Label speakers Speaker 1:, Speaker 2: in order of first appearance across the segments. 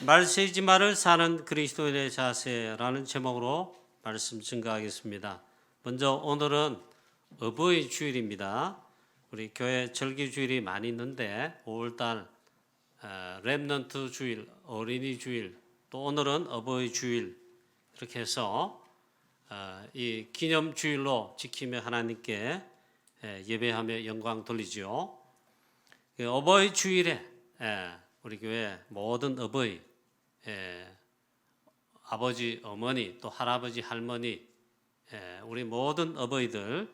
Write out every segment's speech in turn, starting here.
Speaker 1: 말세지말을 사는 그리스도인의 자세라는 제목으로 말씀 증거하겠습니다. 먼저 오늘은 어버이 주일입니다. 우리 교회 절기 주일이 많이 있는데 5월달 렘넌트 주일, 어린이 주일, 또 오늘은 어버이 주일 이렇게 해서 이 기념 주일로 지키며 하나님께 예배하며 영광 돌리죠. 어버이 주일에 우리 교회 모든 어버이, 아버지, 어머니, 또 할아버지, 할머니, 우리 모든 어버이들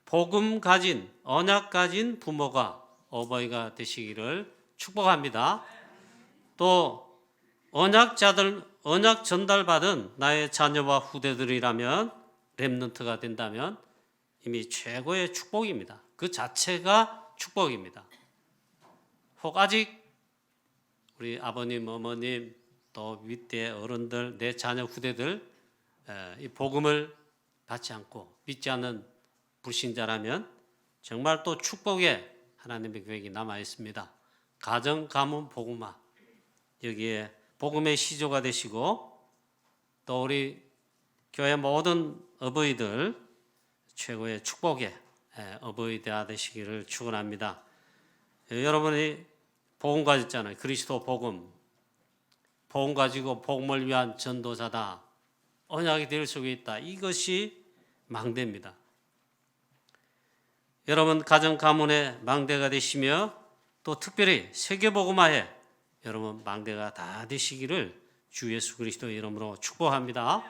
Speaker 1: 복음 가진, 언약 가진 부모가 어버이가 되시기를 축복합니다. 또 언약자들, 언약 전달받은 나의 자녀와 후대들이라면 렘넌트가 된다면 이미 최고의 축복입니다. 그 자체가 축복입니다. 혹 아직 우리 아버님, 어머님, 또 윗대 어른들, 내 자녀 후대들 이 복음을 받지 않고 믿지 않는 불신자라면 정말 또 축복의 하나님의 계획이 남아 있습니다. 가정, 가문, 복음화 여기에 복음의 시조가 되시고 또 우리 교회 모든 어버이들 최고의 축복의 어버이 되어 되시기를 축원합니다. 여러분이 복음 가졌잖아요. 그리스도 복음. 복음 가지고 복음을 위한 전도자다. 언약이 될 속에 있다. 이것이 망대입니다. 여러분 가정 가문의 망대가 되시며 또 특별히 세계복음화에 여러분 망대가 다 되시기를 주 예수 그리스도의 이름으로 축복합니다.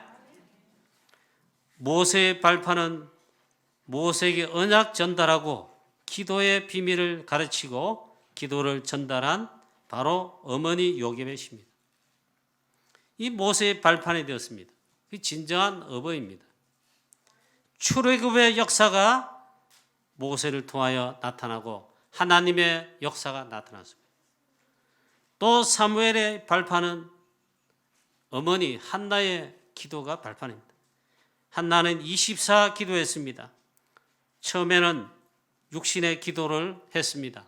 Speaker 1: 모세의 발판은 모세에게 언약 전달하고 기도의 비밀을 가르치고 기도를 전달한 바로 어머니 요게벳입니다. 이 모세의 발판이 되었습니다. 그 진정한 어버이입니다. 출애굽의 역사가 모세를 통하여 나타나고 하나님의 역사가 나타났습니다. 또 사무엘의 발판은 어머니 한나의 기도가 발판입니다. 한나는 24 기도했습니다. 처음에는 육신의 기도를 했습니다.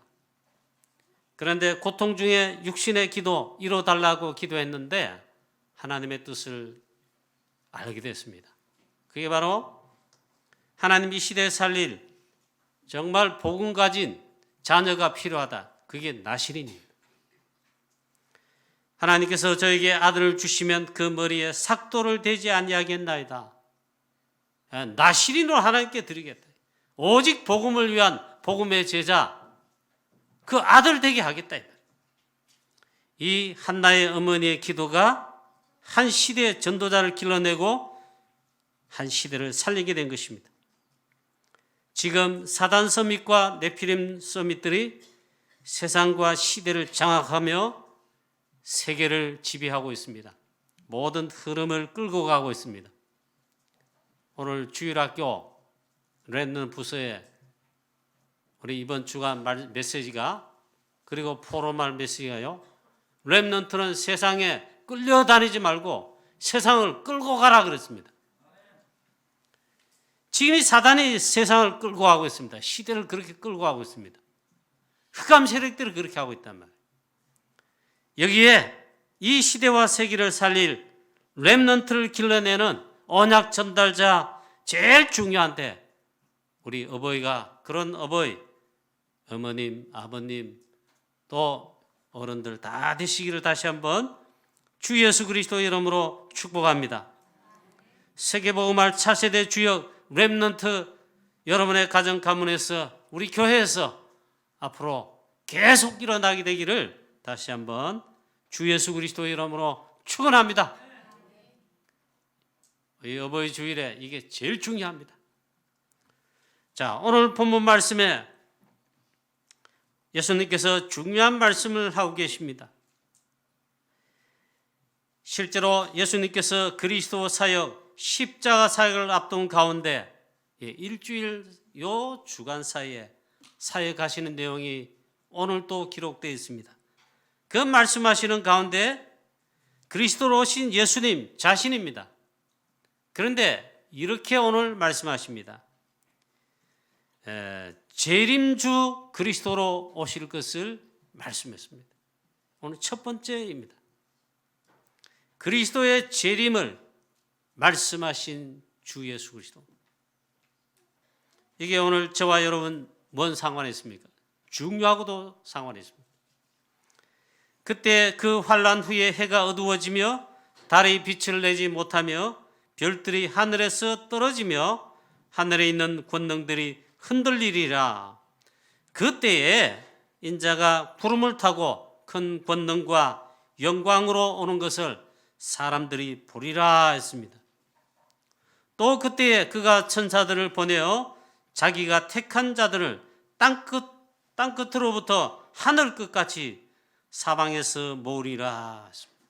Speaker 1: 그런데 고통 중에 육신의 기도 이뤄달라고 기도했는데 하나님의 뜻을 알게 됐습니다. 그게 바로 하나님 이 시대에 살릴 정말 복음 가진 자녀가 필요하다. 그게 나실인입니다. 하나님께서 저에게 아들을 주시면 그 머리에 삭도를 대지 아니하겠나이다. 나실인으로 하나님께 드리겠다. 오직 복음을 위한 복음의 제자, 그 아들 되게 하겠다. 이 한나의 어머니의 기도가 한 시대의 전도자를 길러내고 한 시대를 살리게 된 것입니다. 지금 사단 서밋과 네피림 서밋들이 세상과 시대를 장악하며 세계를 지배하고 있습니다. 모든 흐름을 끌고 가고 있습니다. 오늘 주일학교 랜넌 부서에 우리 이번 주간 메시지가 그리고 포럼할 메시지가요. 렘넌트는 세상에 끌려다니지 말고 세상을 끌고 가라 그랬습니다. 지금 이 사단이 세상을 끌고 가고 있습니다. 시대를 그렇게 끌고 가고 있습니다. 흑암 세력들이 그렇게 하고 있단 말이에요. 여기에 이 시대와 세계를 살릴 렘넌트를 길러내는 언약 전달자 제일 중요한데 우리 어버이가 그런 어버이, 어머님, 아버님 또 어른들 다 되시기를 다시 한번 주 예수 그리스도 이름으로 축복합니다. 세계복음할 차세대 주역 렘넌트 여러분의 가정 가문에서 우리 교회에서 앞으로 계속 일어나게 되기를 다시 한번 주 예수 그리스도 이름으로 축원합니다. 이 어버이 주일에 이게 제일 중요합니다. 자, 오늘 본문 말씀에 예수님께서 중요한 말씀을 하고 계십니다. 실제로 예수님께서 그리스도 사역, 십자가 사역을 앞둔 가운데 일주일 요 주간 사이에 사역하시는 내용이 오늘 또 기록되어 있습니다. 그 말씀하시는 가운데 그리스도로 오신 예수님 자신입니다. 그런데 이렇게 오늘 말씀하십니다. 재림주 그리스도로 오실 것을 말씀했습니다. 오늘 첫 번째입니다. 그리스도의 재림을 말씀하신 주 예수 그리스도. 이게 오늘 저와 여러분 뭔 상관이 있습니까? 중요하고도 상관이 있습니다. 그때 그 환란 후에 해가 어두워지며 달이 빛을 내지 못하며 별들이 하늘에서 떨어지며 하늘에 있는 권능들이 흔들리리라. 그때에 인자가 구름을 타고 큰 권능과 영광으로 오는 것을 사람들이 보리라 했습니다. 또 그때에 그가 천사들을 보내어 자기가 택한 자들을 땅끝으로부터 하늘 끝까지 사방에서 모으리라 했습니다.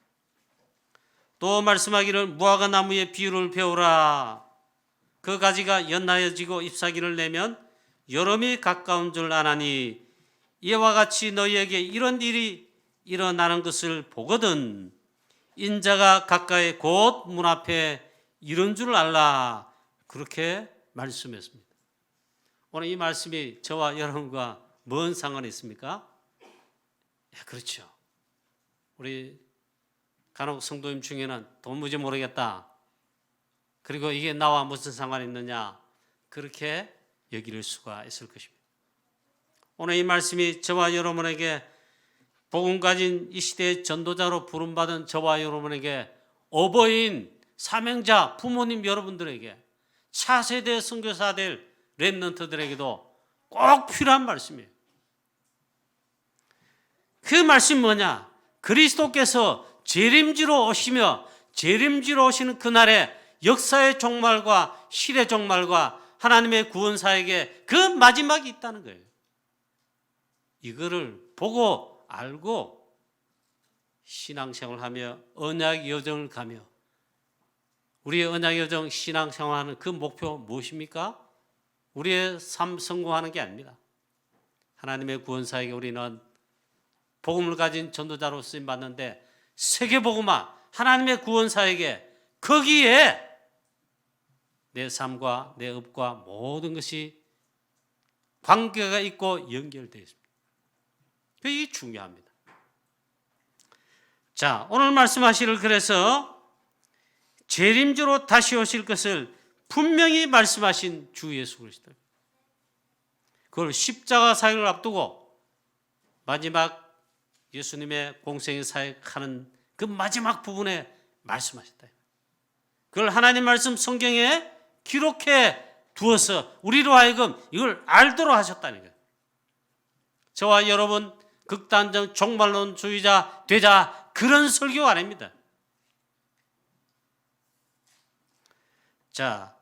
Speaker 1: 또 말씀하기를 무화과 나무의 비유를 배우라. 그 가지가 연하여지고 잎사귀를 내면 여름이 가까운 줄 아나니 이와 같이 너희에게 이런 일이 일어나는 것을 보거든 인자가 가까이 곧 문 앞에 이른 줄 알라. 그렇게 말씀했습니다. 오늘 이 말씀이 저와 여러분과 뭔 상관이 있습니까? 그렇죠. 우리 간혹 성도님 중에는 도무지 모르겠다. 그리고 이게 나와 무슨 상관이 있느냐. 그렇게 여길 수가 있을 것입니다. 오늘 이 말씀이 저와 여러분에게 복음 가진 이 시대의 전도자로 부름받은 저와 여러분에게 어버이인 사명자 부모님 여러분들에게 차세대 선교사들 렘넌트들에게도 꼭 필요한 말씀이에요. 그 말씀이 뭐냐? 그리스도께서 재림지로 오시며 재림지로 오시는 그날에 역사의 종말과 시대 종말과 하나님의 구원사에게 그 마지막이 있다는 거예요. 이거를 보고 알고 신앙생활을 하며 언약 여정을 가며 우리의 언약 여정 신앙생활하는 그 목표 무엇입니까? 우리의 삶 성공하는 게 아닙니다. 하나님의 구원사에게 우리는 복음을 가진 전도자로 쓰임 받는데 세계복음화 하나님의 구원사에게 거기에 내 삶과 내 업과 모든 것이 관계가 있고 연결되어 있습니다. 이게 중요합니다. 자, 오늘 말씀하시를 그래서 재림주로 다시 오실 것을 분명히 말씀하신 주 예수 그리스도. 그걸 십자가 사역을 앞두고 마지막 예수님의 공생의 사역하는 그 마지막 부분에 말씀하셨다. 그걸 하나님 말씀 성경에 기록해 두어서 우리로 하여금 이걸 알도록 하셨다는 거예요. 저와 여러분 극단적 종말론주의자 되자 그런 설교 아닙니다. 자,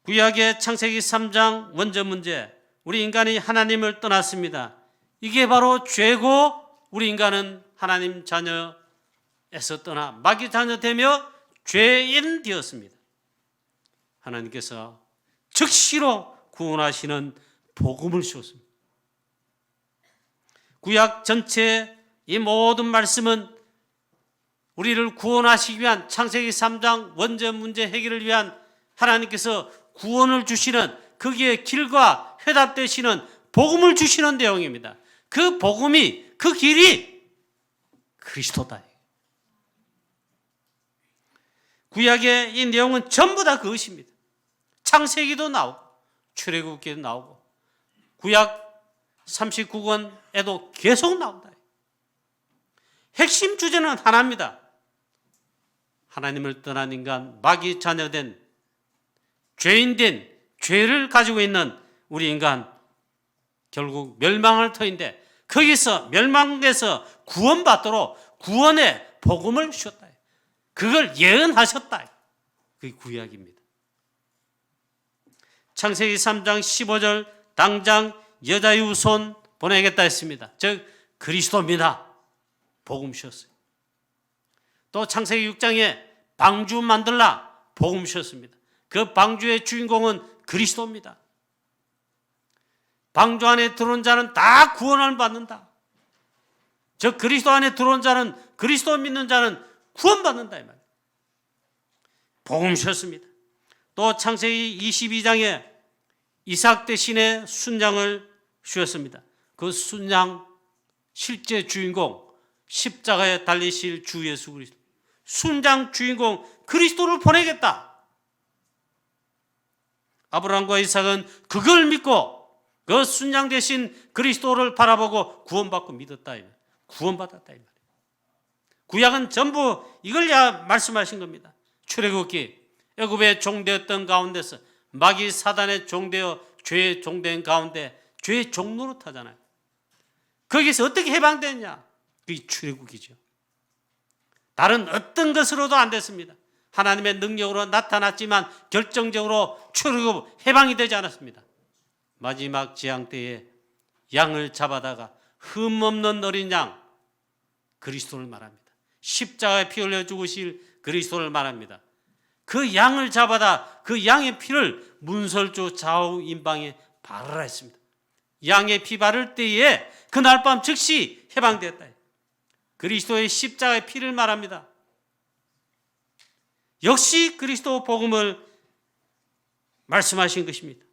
Speaker 1: 구약의 창세기 3장 원저 문제, 우리 인간이 하나님을 떠났습니다. 이게 바로 죄고 우리 인간은 하나님 자녀에서 떠나 마귀 자녀 되며 죄인 되었습니다. 하나님께서 즉시로 구원하시는 복음을 주었습니다. 구약 전체 이 모든 말씀은 우리를 구원하시기 위한 창세기 3장 원죄 문제 해결을 위한 하나님께서 구원을 주시는 거기에 길과 회답되시는 복음을 주시는 내용입니다. 그 복음이 그 길이 그리스도다. 구약의 이 내용은 전부 다 그것입니다. 창세기도 나오고 출애굽기도 나오고 구약 39권에도 계속 나온다. 핵심 주제는 하나입니다. 하나님을 떠난 인간, 마귀 자녀된 죄인된 죄를 가지고 있는 우리 인간 결국 멸망할 터인데 거기서 멸망에서 구원받도록 구원의 복음을 주셨다. 그걸 예언하셨다. 그게 구약입니다. 창세기 3장 15절 당장 여자의 후손 보내겠다 했습니다. 즉 그리스도입니다. 복음 주셨어요. 또 창세기 6장에 방주 만들라 복음 주셨습니다. 그 방주의 주인공은 그리스도입니다. 방주 안에 들어온 자는 다 구원을 받는다. 즉 그리스도 안에 들어온 자는 그리스도 믿는 자는 구원받는다 이 말이에요. 복음 주셨습니다. 또 창세기 22장에 이삭 대신에 순양을 주셨습니다. 그 순양 실제 주인공 십자가에 달리실 주 예수 그리스도. 순장 주인공 그리스도를 보내겠다. 아브라함과 이삭은 그걸 믿고 그 순장 대신 그리스도를 바라보고 구원받고 믿었다. 구원받았다. 구약은 전부 이걸 말씀하신 겁니다. 출애굽기 애굽의 종되었던 가운데서 마귀 사단의 종되어 죄의 종된 가운데 죄의 종로로 타잖아요. 거기서 어떻게 해방됐냐? 그게 출애굽이죠. 다른 어떤 것으로도 안 됐습니다. 하나님의 능력으로 나타났지만 결정적으로 출애굽 해방이 되지 않았습니다. 마지막 재앙 때에 양을 잡아다가 흠없는 어린 양 그리스도를 말합니다. 십자가에 피 흘려 죽으실 그리스도를 말합니다. 그 양을 잡아다 그 양의 피를 문설주 좌우 임방에 바르라 했습니다. 양의 피 바를 때에 그날 밤 즉시 해방되었다. 그리스도의 십자가의 피를 말합니다. 역시 그리스도 복음을 말씀하신 것입니다.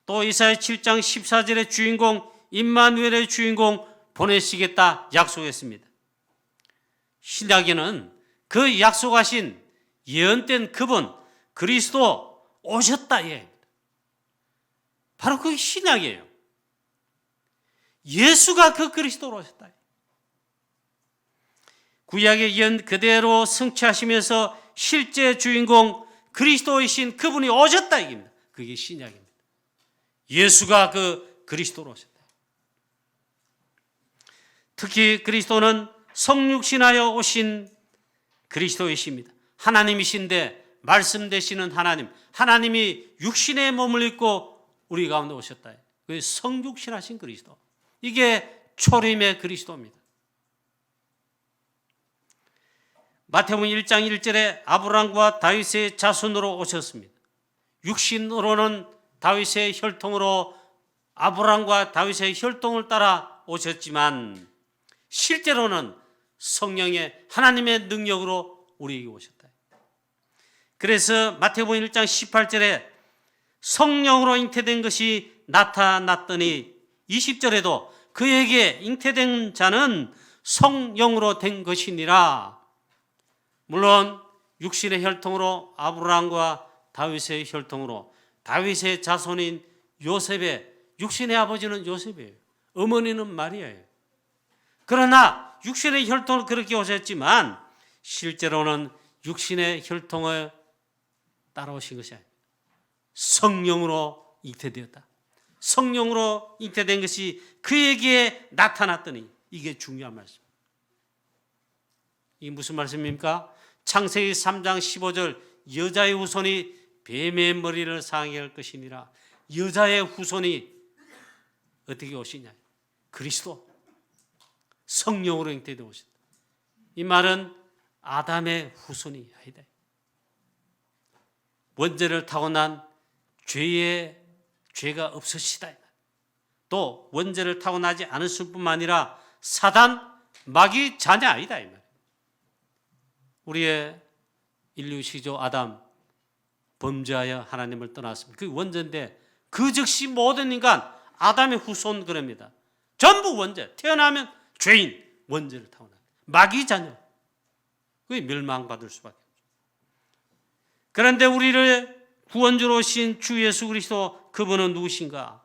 Speaker 1: 또 이사야 7장 14절의 주인공 임마누엘의 주인공 보내시겠다 약속했습니다. 신약에는 그 약속하신 예언된 그분 그리스도 오셨다. 바로 그게 신약이에요. 예수가 그 그리스도로 오셨다. 구약의 예언 그대로 성취하시면서 실제 주인공 그리스도이신 그분이 오셨다 얘기입니다. 그게 신약입니다. 예수가 그 그리스도로 오셨다. 특히 그리스도는 성육신하여 오신 그리스도이십니다. 하나님이신데 말씀 되시는 하나님, 하나님이 육신의 몸을 입고 우리 가운데 오셨다. 그게 성육신하신 그리스도. 이게 초림의 그리스도입니다. 마태복음 1장 1절에 아브라함과 다윗의 자손으로 오셨습니다. 육신으로는 다윗의 혈통으로 아브라함과 다윗의 혈통을 따라 오셨지만 실제로는 성령의 하나님의 능력으로 우리에게 오셨다. 그래서 마태복음 1장 18절에 성령으로 잉태된 것이 나타났더니 20절에도 그에게 잉태된 자는 성령으로 된 것이니라. 물론 육신의 혈통으로 아브라함과 다윗의 혈통으로 다윗의 자손인 요셉의 육신의 아버지는 요셉이에요. 어머니는 마리아예요. 그러나 육신의 혈통을 그렇게 오셨지만 실제로는 육신의 혈통을 따라오신 것이 아닙니다. 성령으로 잉태되었다. 성령으로 잉태된 것이 그에게 나타났더니 이게 중요한 말씀. 이게 무슨 말씀입니까? 창세기 3장 15절 여자의 후손이 뱀의 머리를 상하게 할 것이니라. 여자의 후손이 어떻게 오시냐? 그리스도 성령으로 잉태되어 오신다. 이 말은 아담의 후손이 아니다. 원죄를 타고난 죄가 없으시다. 또 원죄를 타고나지 않으실 뿐만 아니라 사단 마귀 자녀 아니다. 이 말. 우리의 인류 시조 아담 범죄하여 하나님을 떠났습니다. 그 원죄인데 그 즉시 모든 인간 아담의 후손 그럽니다. 전부 원죄. 태어나면 죄인 원죄를 타고난 마귀 자녀. 그게 멸망받을 수밖에 없죠. 그런데 우리를 구원주로 오신 주 예수 그리스도 그분은 누구신가?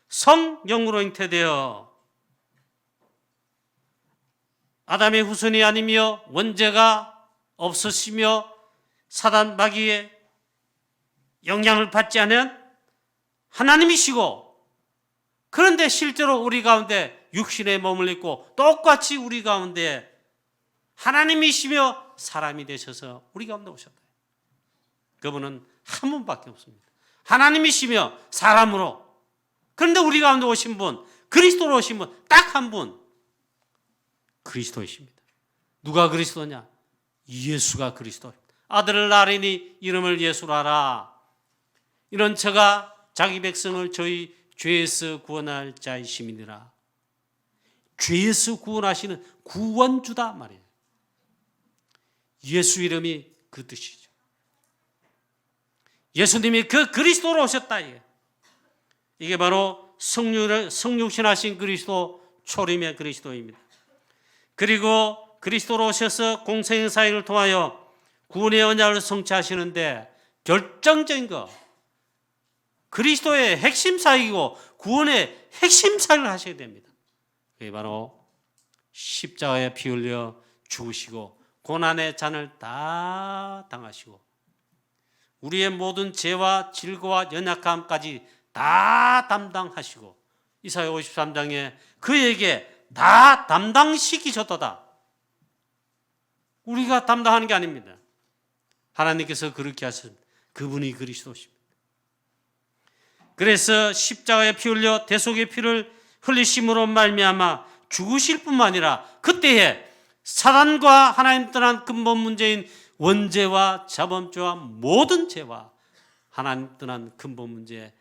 Speaker 1: 성령으로 잉태되어 아담의 후손이 아니며 원죄가 없으시며 사단 마귀의 영향을 받지 않은 하나님이시고, 그런데 실제로 우리 가운데 육신의 몸을 입고 똑같이 우리 가운데 하나님이시며 사람이 되셔서 우리 가운데 오셨다. 그분은 한 분밖에 없습니다. 하나님이시며 사람으로. 그런데 우리 가운데 오신 분, 그리스도로 오신 분, 딱 한 분, 그리스도이십니다. 누가 그리스도냐? 예수가 그리스도. 아들을 낳으리니 이름을 예수로 하라. 이런 저가 자기 백성을 저희 죄에서 구원할 자이심이니라. 죄에서 구원하시는 구원주다 말이에요. 예수 이름이 그 뜻이죠. 예수님이 그 그리스도로 오셨다. 이게 바로 성육신하신 그리스도, 초림의 그리스도입니다. 그리고 그리스도로 오셔서 공생의 사역을 통하여 구원의 언약을 성취하시는데 결정적인 거, 그리스도의 핵심 사역이고 구원의 핵심 사역을 하셔야 됩니다. 그게 바로 십자가에 피 흘려 죽으시고 고난의 잔을 다 당하시고 우리의 모든 죄와 질고와 연약함까지 다 담당하시고 이사야 53장에 그에게 다 담당시키셨도다. 우리가 담당하는 게 아닙니다. 하나님께서 그렇게 하셨습니다. 그분이 그리스도십니다. 그래서 십자가에 피 흘려 대속의 피를 흘리심으로 말미암아 죽으실 뿐만 아니라 그때에 사단과 하나님 떠난 근본 문제인 원죄와 자범죄와 모든 죄와 하나님 떠난 근본 문제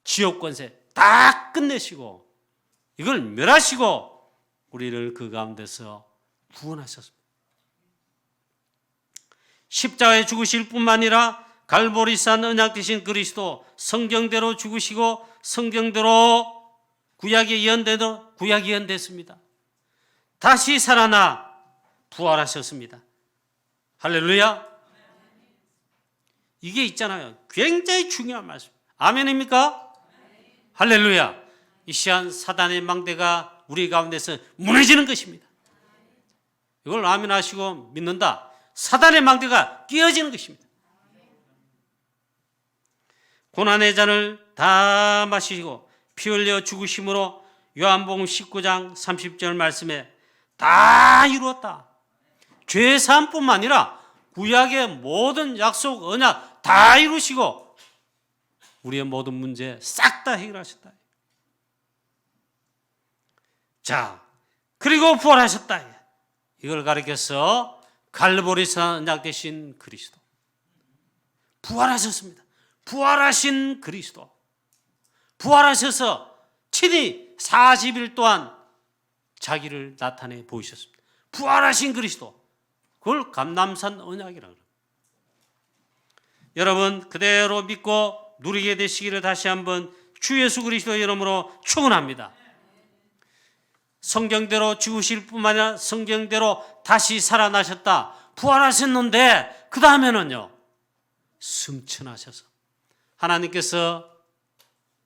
Speaker 1: 지옥 권세 다 끝내시고 이걸 멸하시고 우리를 그 가운데서 구원하셨습니다. 십자가에 죽으실 뿐만 아니라 갈보리산 언약 되신 그리스도 성경대로 죽으시고 성경대로 구약이 예언됐습니다. 다시 살아나 부활하셨습니다. 할렐루야. 이게 있잖아요. 굉장히 중요한 말씀. 아멘입니까? 할렐루야. 이 시간 사단의 망대가 우리 가운데서 무너지는 것입니다. 이걸 아멘하시고 믿는다. 사단의 망대가 깨어지는 것입니다. 고난의 잔을 다 마시고 피 흘려 죽으심으로 요한복음 19장 30절 말씀에 다 이루었다. 죄 사함뿐만 아니라 구약의 모든 약속 언약 다 이루시고 우리의 모든 문제 싹 다 해결하셨다. 자, 그리고 부활하셨다. 이걸 가리켜서 갈보리산 언약 되신 그리스도 부활하셨습니다. 부활하신 그리스도 부활하셔서 친히 40일 동안 자기를 나타내 보이셨습니다. 부활하신 그리스도 그걸 감람산 언약이라고 합니다. 여러분 그대로 믿고 누리게 되시기를 다시 한번 주 예수 그리스도의 이름으로 축원합니다. 성경대로 죽으실 뿐만 아니라 성경대로 다시 살아나셨다. 부활하셨는데 그 다음에는요 승천하셔서 하나님께서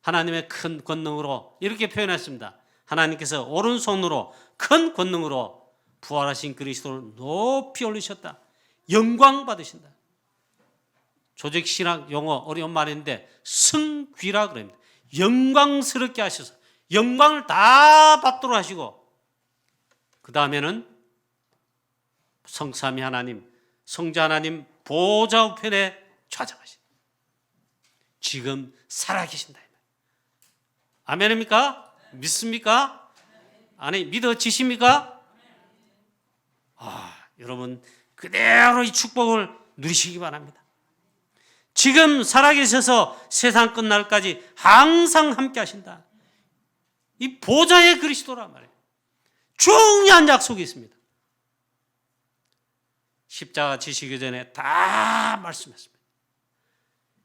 Speaker 1: 하나님의 큰 권능으로 이렇게 표현했습니다. 하나님께서 오른손으로 큰 권능으로 부활하신 그리스도를 높이 올리셨다. 영광 받으신다. 조직신학 용어 어려운 말인데 승귀라 그럽니다. 영광스럽게 하셔서 영광을 다 받도록 하시고 그 다음에는 성삼위 하나님 성자 하나님 보좌 우편에 좌정하신다. 지금 살아계신다. 아멘입니까? 믿습니까? 아니 믿어지십니까? 여러분 그대로 이 축복을 누리시기 바랍니다. 지금 살아계셔서 세상 끝날까지 항상 함께 하신다. 이 보좌의 그리스도란 말이에요. 중요한 약속이 있습니다. 십자가 지시기 전에 다 말씀했습니다.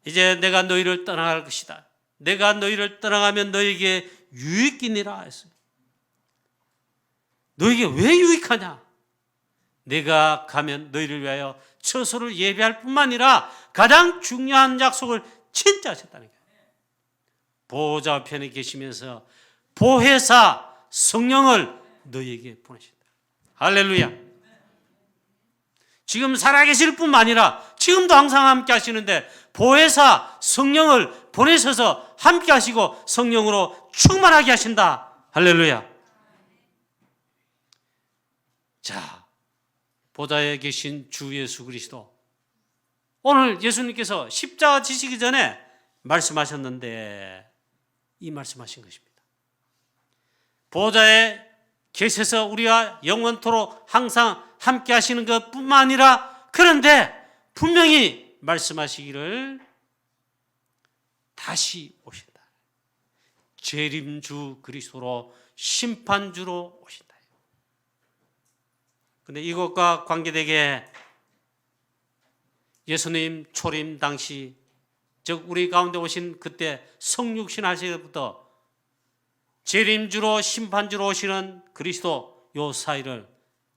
Speaker 1: 이제 내가 너희를 떠나갈 것이다. 내가 너희를 떠나가면 너에게 유익이니라 했습니다. 너에게 왜 유익하냐? 내가 가면 너희를 위하여 처소를 예비할 뿐만 아니라 가장 중요한 약속을 진짜 하셨다는 거예요. 보호자 편에 계시면서 보혜사 성령을 너희에게 보내신다. 할렐루야. 지금 살아계실 뿐만 아니라 지금도 항상 함께 하시는데 보혜사 성령을 보내셔서 함께 하시고 성령으로 충만하게 하신다. 할렐루야. 자, 보좌에 계신 주 예수 그리스도 오늘 예수님께서 십자가 지시기 전에 말씀하셨는데 이 말씀하신 것입니다. 보좌에 계셔서 우리와 영원토록 항상 함께 하시는 것뿐만 아니라 그런데 분명히 말씀하시기를 다시 오신다. 재림주 그리스도로 심판주로 오신다. 그런데 이것과 관계되게 예수님 초림 당시 즉 우리 가운데 오신 그때 성육신 하실 때부터 재림주로 심판주로 오시는 그리스도 요 사이를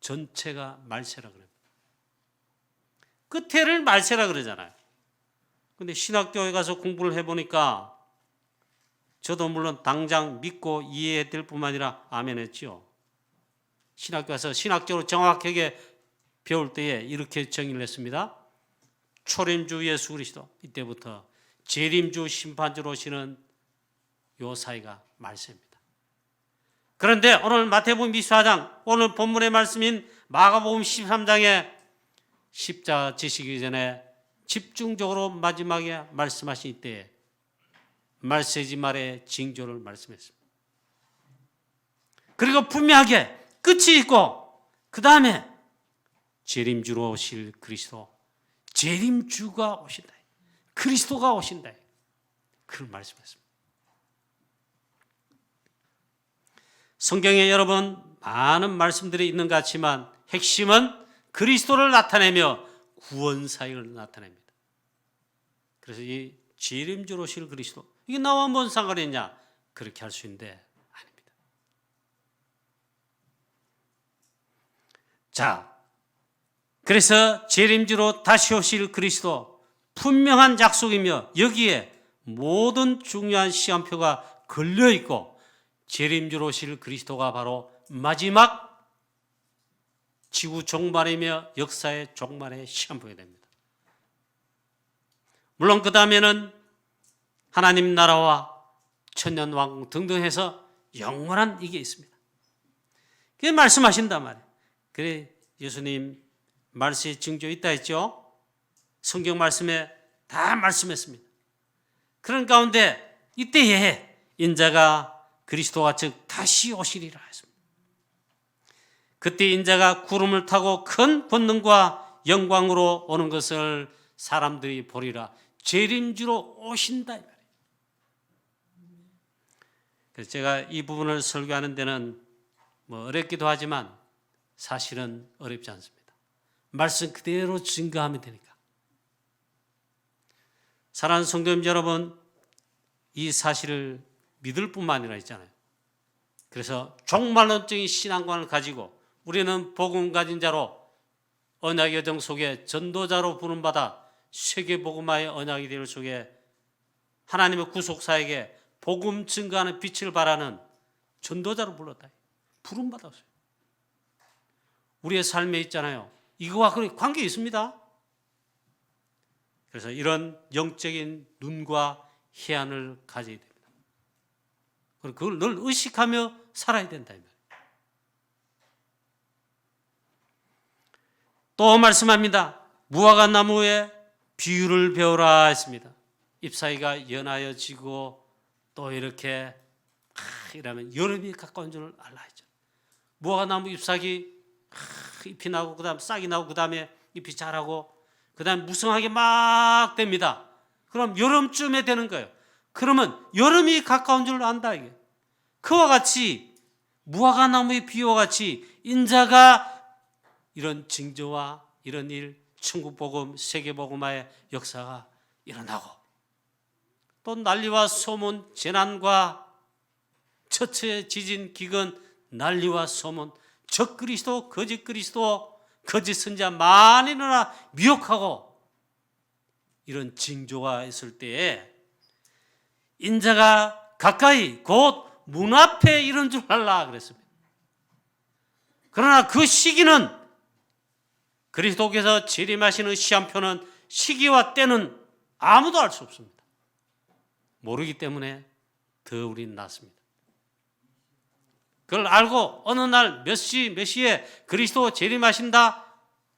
Speaker 1: 전체가 말세라 그래요. 끝에를 말세라 그러잖아요. 근데 신학교에 가서 공부를 해보니까 저도 물론 당장 믿고 이해될 뿐만 아니라 아멘 했죠. 신학교 가서 신학적으로 정확하게 배울 때에 이렇게 정의를 했습니다. 초림주 예수 그리스도, 이때부터 재림주 심판주로 오시는 요 사이가 말세입니다. 그런데 오늘 마태복음 24장, 오늘 본문의 말씀인 마가복음 13장에 십자가 지시기 전에 집중적으로 마지막에 말씀하신 이때에 말세지 말의 징조를 말씀했습니다. 그리고 분명하게 끝이 있고 그 다음에 재림주로 오실 그리스도, 재림주가 오신다, 그리스도가 오신다, 그런 말씀했습니다. 성경에 여러분 많은 말씀들이 있는 것 같지만 핵심은 그리스도를 나타내며 구원 사역을 나타냅니다. 그래서 이 재림주로 오실 그리스도, 이게 나와 뭔 상관이 있냐? 그렇게 할 수 있는데 아닙니다. 자, 그래서 재림주로 다시 오실 그리스도, 분명한 약속이며 여기에 모든 중요한 시간표가 걸려있고 재림주로 오실 그리스도가 바로 마지막 지구 종말이며 역사의 종말의 시간표가 됩니다. 물론 그 다음에는 하나님 나라와 천년왕국 등등 해서 영원한 이게 있습니다. 그게 말씀하신단 말이에요. 그래 예수님 말씀의 징조 있다 했죠. 성경 말씀에 다 말씀했습니다. 그런 가운데 이때에 인자가 그리스도가 즉 다시 오시리라 했습니다. 그때 인자가 구름을 타고 큰 권능과 영광으로 오는 것을 사람들이 보리라. 재림주로 오신다 이 말이에요. 그래서 제가 이 부분을 설교하는 데는 뭐 어렵기도 하지만 사실은 어렵지 않습니다. 말씀 그대로 증거하면 되니까. 사랑하는 성도님 여러분, 이 사실을 믿을 뿐만 아니라 있잖아요. 그래서 종말론적인 신앙관을 가지고 우리는 복음 가진 자로 언약의 여정 속에 전도자로 부름받아 세계복음화의 언약의 대열 속에 하나님의 구속사에게 복음 증거하는 빛을 발하는 전도자로 불렀다. 부름받았어요. 우리의 삶에 있잖아요. 이거와 관계 있습니다. 그래서 이런 영적인 눈과 해안을 가져야 됩니다. 그리고 그걸 늘 의식하며 살아야 된다. 또 말씀합니다. 무화과 나무의 비유를 배우라 했습니다. 잎사귀가 연하여 지고 또 이렇게 이러면 여름이 가까운 줄 알라 했죠. 무화과 나무 잎사귀 잎이 나고 그다음 싹이 나고 그다음에 잎이 자라고 그다음 무성하게 막 됩니다. 그럼 여름쯤에 되는 거예요. 그러면 여름이 가까운 줄 안다 이게. 그와 같이 무화과 나무의 비유와 같이 인자가 이런 징조와 이런 일, 천국복음, 세계복음화의 역사가 일어나고 또 난리와 소문, 재난과 처처의 지진, 기근, 난리와 소문, 적그리스도, 거짓 그리스도, 거짓 선지자 많이 일어나 미혹하고 이런 징조가 있을 때에 인자가 가까이 곧 문 앞에 이런 줄 알라 그랬습니다. 그러나 그 시기는 그리스도께서 재림하시는 시한표는 시기와 때는 아무도 알 수 없습니다. 모르기 때문에 더 우리는 낫습니다. 그걸 알고 어느 날 몇 시에 그리스도 재림하신다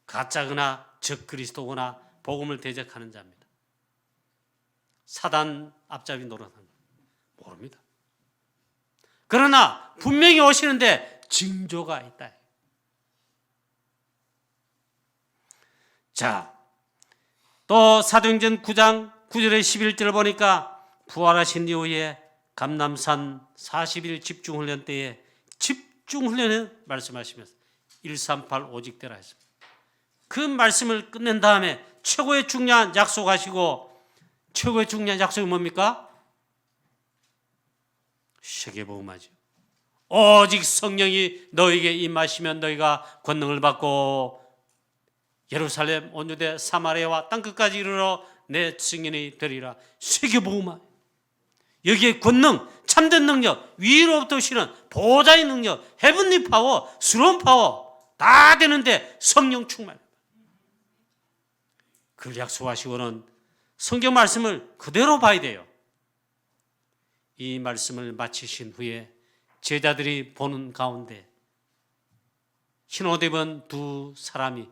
Speaker 1: 가짜거나 적그리스도거나 복음을 대적하는 자입니다. 사단 앞잡이 노릇하는 거 모릅니다. 그러나 분명히 오시는데 징조가 있다. 자, 또 사도행전 9장 9절에 11절을 보니까 부활하신 이후에 감람산 40일 집중훈련 때에 집중훈련을 말씀하시면서 138 오직되라 했습니다. 그 말씀을 끝낸 다음에 최고의 중요한 약속하시고 최고의 중요한 약속이 뭡니까? 세계복음화죠. 오직 성령이 너에게 임하시면 너희가 권능을 받고 예루살렘, 온 유대, 사마리아와 땅끝까지 이르러 내 증인이 되리라. 세계복음화. 여기에 권능, 참된 능력, 위로부터 오시는 보호자의 능력, 헤븐리 파워, 스러운 파워 다 되는데 성령 충만. 그걸 약속하시고는 성경 말씀을 그대로 봐야 돼요. 이 말씀을 마치신 후에 제자들이 보는 가운데 흰 옷 입은 두 사람이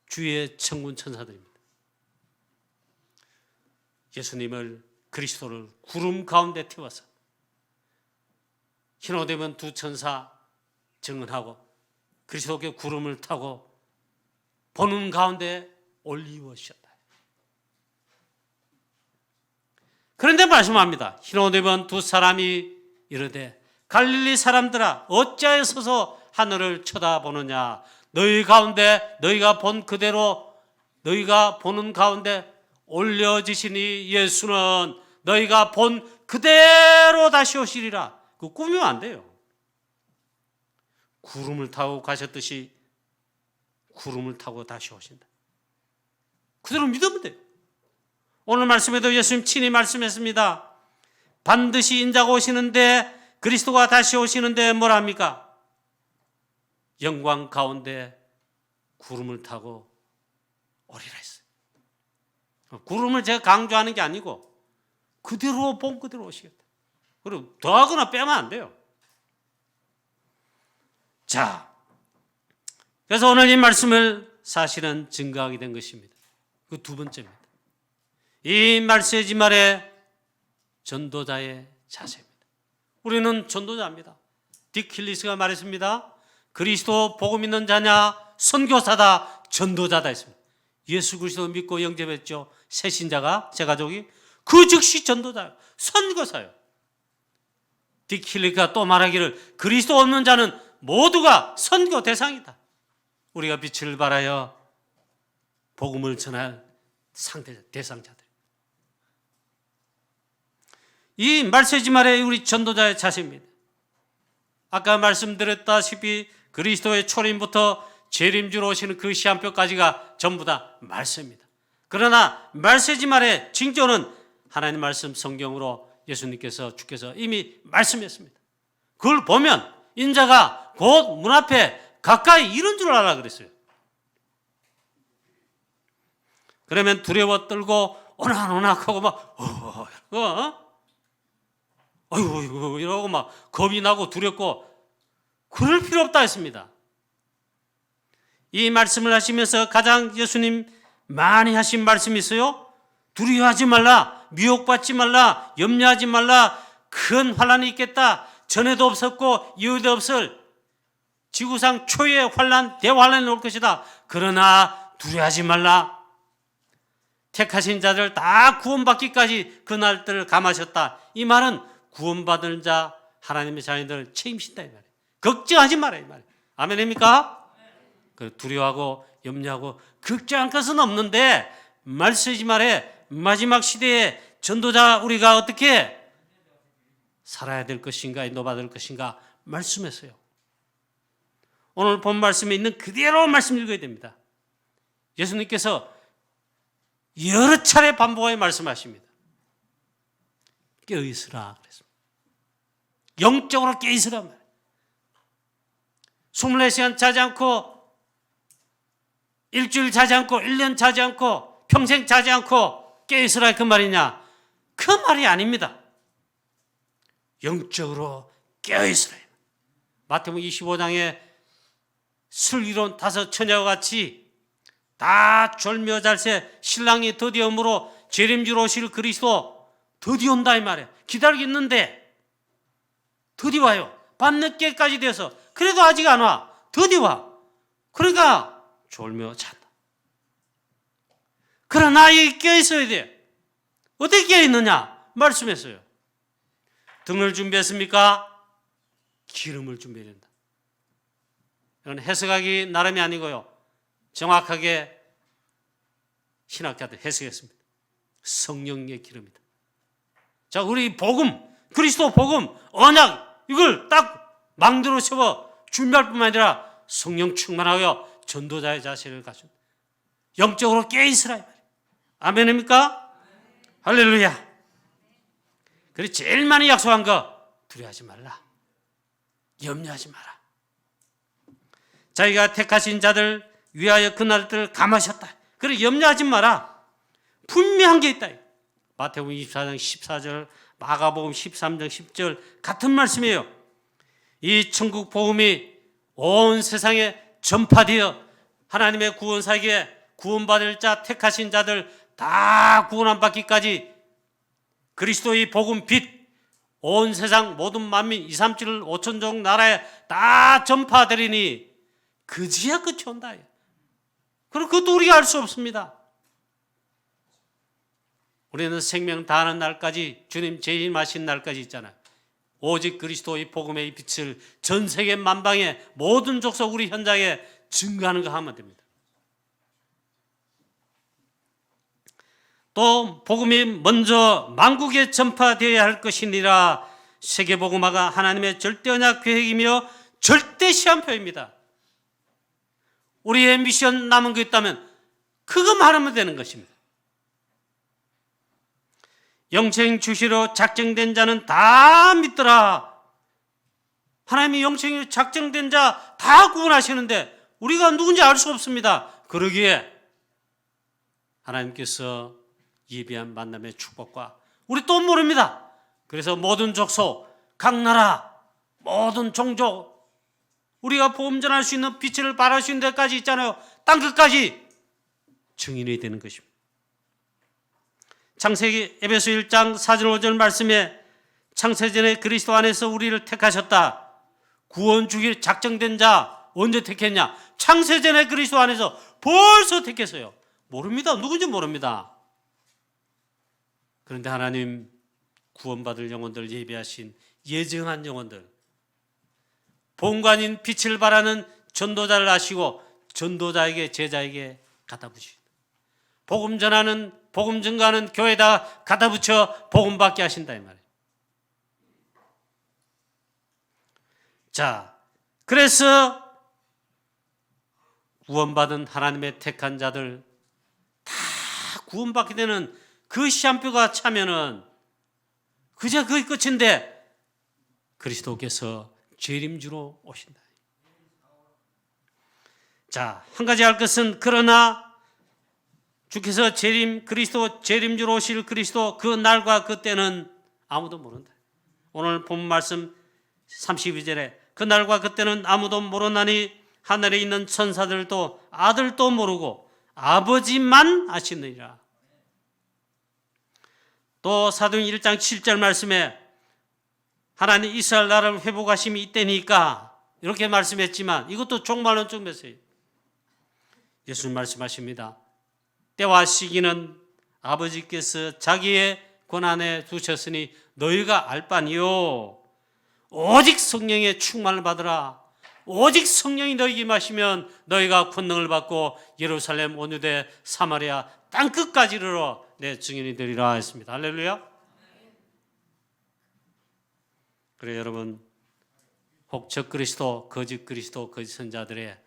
Speaker 1: 주의 천군 천사들입니다. 예수님을, 그리스도를 구름 가운데 태워서 흰 옷 입은 두 천사 증언하고 그리스도께 구름을 타고 보는 가운데 올리우셨다. 그런데 말씀합니다. 흰 옷 입은 두 사람이 이르되 갈릴리 사람들아 어찌하여 서서 하늘을 쳐다보느냐. 너희 가운데 너희가 본 그대로 너희가 보는 가운데 올려지시니 예수는 너희가 본 그대로 다시 오시리라. 그 꾸미면 안 돼요. 구름을 타고 가셨듯이 구름을 타고 다시 오신다. 그대로 믿으면 돼요. 오늘 말씀에도 예수님 친히 말씀했습니다. 반드시 인자가 오시는데 그리스도가 다시 오시는데 뭐라 합니까? 영광 가운데 구름을 타고 오리라 했어요. 구름을 제가 강조하는 게 아니고 그대로 본 그대로 오시겠다. 그리고 더하거나 빼면 안 돼요. 자, 그래서 오늘 이 말씀을 사실은 증거하게 된 것입니다. 그 두 번째입니다. 이 말세지 말의 전도자의 자세입니다. 우리는 전도자입니다. 딕 힐리스가 말했습니다. 그리스도 복음 있는 자냐 선교사다 전도자다 했습니다. 예수 그리스도 믿고 영접했죠. 새 신자가 제 가족이 그 즉시 전도자예요. 선교사예요. 딕 힐리스가 또 말하기를 그리스도 없는 자는 모두가 선교 대상이다. 우리가 빛을 발하여 복음을 전할 대상자들. 이 말세지 말의 우리 전도자의 자세입니다. 아까 말씀드렸다시피 그리스도의 초림부터 재림주로 오시는 그 시한표까지가 전부 다 말씀입니다. 그러나 말세지 말의 징조는 하나님 말씀 성경으로 예수님께서 주께서 이미 말씀했습니다. 그걸 보면 인자가 곧 문 앞에 가까이 이른 줄 알아 그랬어요. 그러면 두려워 떨고 오낙오낙하고 막 어이구 이러고 막 겁이 나고 두렵고 그럴 필요 없다 했습니다. 이 말씀을 하시면서 가장 예수님 많이 하신 말씀이 있어요. 두려워하지 말라, 미혹받지 말라, 염려하지 말라. 큰 환란이 있겠다. 전에도 없었고 이후에도 없을 지구상 초유의 환란, 대환란이 올 것이다. 그러나 두려워하지 말라. 택하신 자들 다 구원받기까지 그 날들을 감하셨다. 이 말은 구원받은 자 하나님의 자녀들을 책임진다 이 말이에요. 걱정하지 마라 이 말이에요. 아멘입니까? 두려워하고 염려하고 걱정할 것은 없는데 말세지 말에 마지막 시대에 전도자 우리가 어떻게 살아야 될 것인가 인도받을 것인가 말씀했어요. 오늘 본 말씀에 있는 그대로 말씀 읽어야 됩니다. 예수님께서 여러 차례 반복하여 말씀하십니다. 깨어있으라 그랬습니다. 영적으로 깨어있으라 말이에요. 24시간 자지 않고 일주일 자지 않고 1년 자지 않고 평생 자지 않고 깨어있으라 그 말이냐? 그 말이 아닙니다. 영적으로 깨어있으라. 마태복음 25장에 슬기로운 5 처녀와 같이 다 졸며 잘새 신랑이 드디어 오므로 재림주로 오실 그리스도 드디어 온다 이 말이에요. 기다리고 있는데 드디어 와요. 밤늦게까지 돼서 그래도 아직 안 와. 드디어 와. 그러니까 졸며 잔다. 그러나 여기 깨어있어야 돼. 어떻게 깨어있느냐? 말씀했어요. 등을 준비했습니까? 기름을 준비해야 된다. 이건 해석하기 나름이 아니고요. 정확하게 신학자들 해석했습니다. 성령의 기름이다. 자, 우리 복음, 그리스도 복음, 언약 이걸 딱 망대로 세워 준비할 뿐만 아니라 성령 충만하여 전도자의 자세를 가진 영적으로 깨있으라. 아멘입니까? 할렐루야. 그래서 제일 많이 약속한 거 두려워하지 말라. 염려하지 마라. 자기가 택하신 자들 위하여 그날들을 감하셨다. 그래 염려하지 마라. 분명한 게 있다. 마태복음 24장 14절, 마가복음 13장 10절 같은 말씀이에요. 이 천국 복음이 온 세상에 전파되어 하나님의 구원사에게 구원받을 자 택하신 자들 다 구원 안 받기까지 그리스도의 복음 빛 온 세상 모든 만민 2, 3, 7, 5천종 나라에 다 전파되리니 그지야 끝이 온다. 그럼 그것도 우리가 알 수 없습니다. 우리는 생명 다하는 날까지 주님 재림하신 날까지 있잖아요. 오직 그리스도의 복음의 빛을 전 세계 만방에 모든 족속 우리 현장에 증거하는 거 하면 됩니다. 또 복음이 먼저 만국에 전파되어야 할 것이니라. 세계복음화가 하나님의 절대 언약 계획이며 절대 시한표입니다. 우리의 미션 남은 거 있다면 그것만 하면 되는 것입니다. 영생 주시로 작정된 자는 다 믿더라. 하나님이 영생으로 작정된 자 다 구원하시는데 우리가 누군지 알 수 없습니다. 그러기에 하나님께서 예비한 만남의 축복과 우리 또 모릅니다. 그래서 모든 족속, 각 나라, 모든 종족 우리가 복음 전할 수 있는 빛을 발할 수 있는 데까지 있잖아요. 땅 끝까지 증인이 되는 것입니다. 창세기 에베소 1장 4절 5절 말씀에 창세전에 그리스도 안에서 우리를 택하셨다. 구원 주길 작정된 자 언제 택했냐? 창세전에 그리스도 안에서 벌써 택했어요. 모릅니다. 누군지 모릅니다. 그런데 하나님 구원받을 영혼들 예비하신 예정한 영혼들 본관인 빛을 발하는 전도자를 아시고 전도자에게 제자에게 갖다 붙이십니다. 복음 전하는 복음 증가하는 교회에다 갖다 붙여 복음 받게 하신다 이 말이에요. 자, 그래서 구원받은 하나님의 택한 자들 다 구원받게 되는 그 시한표가 차면은 그저 그게 끝인데 그리스도께서 재림주로 오신다. 자, 한 가지 알 것은 그러나 주께서 그리스도 재림주로 오실 그리스도 그 날과 그때는 아무도 모른다. 오늘 본 말씀 32절에 그 날과 그때는 아무도 모르나니 하늘에 있는 천사들도 아들도 모르고 아버지만 아시느니라. 또 사도행 1장 7절 말씀에 하나님 이스라엘 나라를 회복하심이 이때니까 이렇게 말씀했지만 이것도 종말론 쪽 메시지. 예수님 말씀하십니다. 때와 시기는 아버지께서 자기의 권한에 두셨으니 너희가 알 바니요 오직 성령의 충만을 받으라. 오직 성령이 너희에게 임하시면 너희가 권능을 받고 예루살렘 온 유대 사마리아 땅끝까지 이르러 내 증인이 되리라 했습니다. 할렐루야. 그래 여러분 혹 적그리스도 거짓 선자들의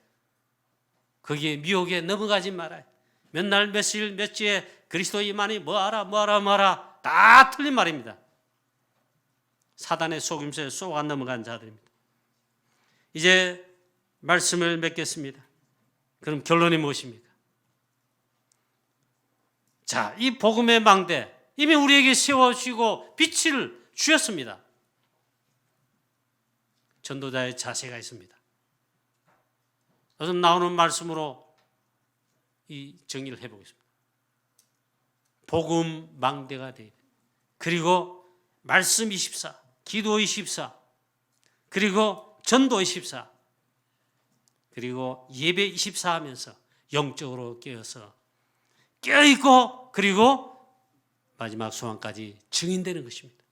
Speaker 1: 거기에 미혹에 넘어가지 말아요. 몇 날 며칠 며칠에 그리스도 임하니 뭐하라 다 틀린 말입니다. 사단의 속임수에 쏘아 넘어간 자들입니다. 이제 말씀을 맺겠습니다. 그럼 결론이 무엇입니까? 자, 이 복음의 망대 이미 우리에게 세워주시고 빛을 주셨습니다. 전도자의 자세가 있습니다. 우선 나오는 말씀으로 이 정리를 해보겠습니다. 복음 망대가 되어 그리고 말씀 24, 기도 24, 그리고 전도 24, 그리고 예배 24 하면서 영적으로 깨어있고 그리고 마지막 소망까지 증인되는 것입니다.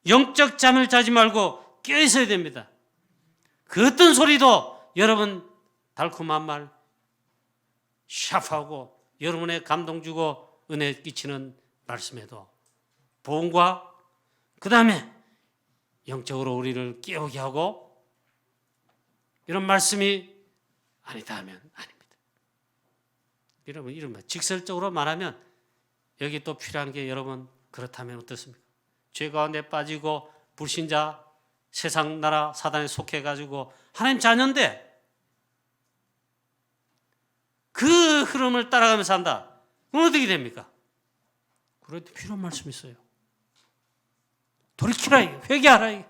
Speaker 1: 영적 잠을 자지 말고 깨어있어야 됩니다. 그 어떤 소리도 여러분 달콤한 말 샤프하고 여러분의 감동 주고 은혜 끼치는 말씀에도 복음과 그 다음에 영적으로 우리를 깨우게 하고 이런 말씀이 아니다 하면 아닙니다. 여러분 이런 직설적으로 말하면 여기 또 필요한 게 여러분 그렇다면 어떻습니까? 죄 가운데 빠지고 불신자 세상 나라 사단에 속해 가지고 하나님 자녀인데 그 흐름을 따라가면서 산다. 그럼 어떻게 됩니까? 그럴 때 필요한 말씀이 있어요. 돌이키라, 회개하라.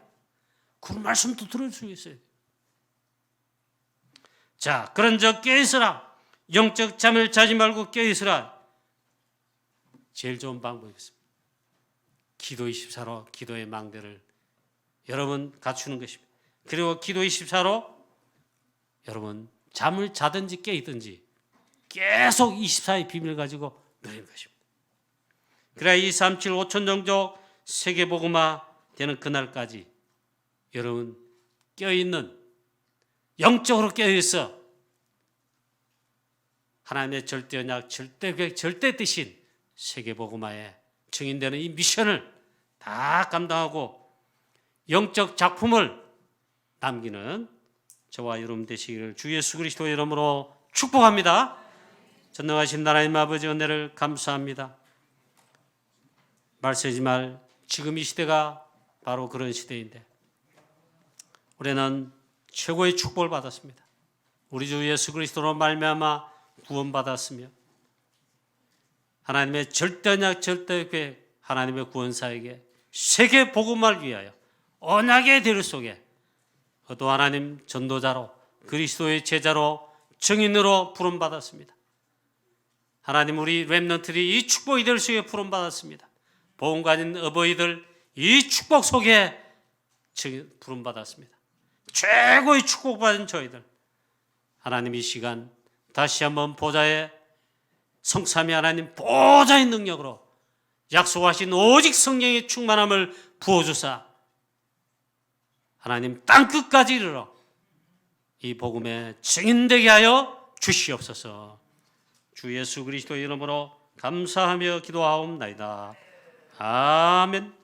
Speaker 1: 그런 말씀도 들을 수 있어요. 자, 그런즉 깨어있으라. 영적 잠을 자지 말고 깨어있으라. 제일 좋은 방법이겠습니다. 기도 24로 기도의 망대를 여러분 갖추는 것입니다. 그리고 기도 24로 여러분 잠을 자든지 깨있든지 계속 24의 비밀을 가지고 누리는 것입니다. 그래야 237 5천 종족 세계복음화 되는 그날까지 여러분 깨어있는 영적으로 깨어있어 하나님의 절대 언약, 절대 계획, 절대 뜻인 세계복음화에 증인되는 이 미션을 다 감당하고 영적 작품을 남기는 저와 여러분 되시기를 주 예수 그리스도의 이름으로 축복합니다. 전능하신 하나님 아버지 은혜를 감사합니다. 말세지 말 지금 이 시대가 바로 그런 시대인데 우리는 최고의 축복을 받았습니다. 우리 주 예수 그리스도로 말미암아 구원받았으며 하나님의 절대 언약 절대 계획 하나님의 구원사에게 세계 복음을 위하여 언약의 대를 속에 또 하나님 전도자로 그리스도의 제자로 증인으로 부름받았습니다. 하나님 우리 렘넌트들이 이 축복이 될 수 있게 부름받았습니다. 복음 가진 어버이들 이 축복 속에 부름받았습니다. 최고의 축복받은 저희들 하나님 이 시간 다시 한번 보좌의 성삼위 하나님 보좌의 능력으로 약속하신 오직 성령의 충만함을 부어주사 하나님 땅끝까지 이르러 이 복음에 증인되게 하여 주시옵소서. 주 예수 그리스도의 이름으로 감사하며 기도하옵나이다. 아멘.